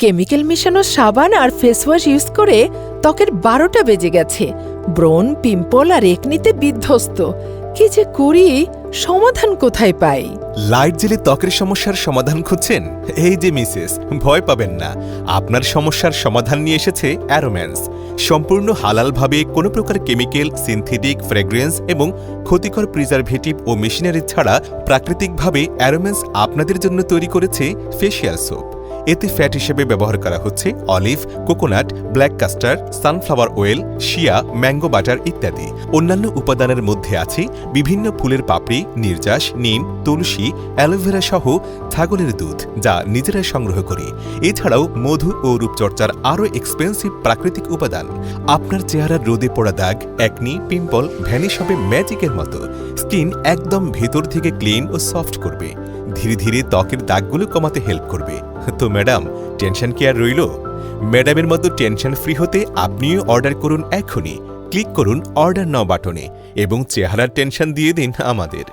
Chemical মেশানো সাবান আর face wash use করে ত্বকের 12টা বেজে গেছে। ব্রণ, পিম্পল আর একনিতে বিধ্বস্ত। কি যে করি, সমাধান কোথায় পাই? লাইট জেলে ত্বকের সমস্যার সমাধান খুঁজছেন? এই যে মিসেস, ভয় পাবেন না। আপনার সমস্যার সমাধান নিয়ে এসেছে অ্যারোম্যান্স। সম্পূর্ণ হালালভাবে কোনো প্রকার কেমিক্যাল, সিনথেটিক, ফ্র্যাগ্রেন্স এবং ক্ষতিকর প্রিজারভেটিভ ও মেশিনারি ছাড়া প্রাকৃতিকভাবে অ্যারোম্যান্স আপনাদের জন্য তৈরি করেছে ফেসিয়াল সোপ। এতে ফ্যাট হিসেবে ব্যবহার করা হচ্ছে olive, coconut, black castor, sunflower oil, shea, mango butter ইত্যাদি। অন্যান্য উপাদানের মধ্যে আছে বিভিন্ন ফুলের পাপড়ি, নির্যাস, নিম, তুলসী, অ্যালোভেরা সহ ছাগলের দুধ, যা নিজেরাই সংগ্রহ করি। এছাড়াও মধু ও রূপচর্চার আরও এক্সপেন্সিভ প্রাকৃতিক উপাদান। আপনার চেহারার রোদে পড়া দাগ, একনি, পিম্পল ভ্যানিশ হবে ম্যাজিকের মতো। স্কিন একদম ভেতর থেকে ক্লিন ও সফট করবে। ধীরে ধীরে ত্বকের দাগগুলো কমাতে হেল্প করবে। তো ম্যাডাম, টেনশন কি আর রইল? ম্যাডামের মতো টেনশন ফ্রি হতে আপনিও অর্ডার করুন এখনই। ক্লিক করুন অর্ডার নাও বাটনে এবং চেহারার টেনশন দিয়ে দিন আমাদের।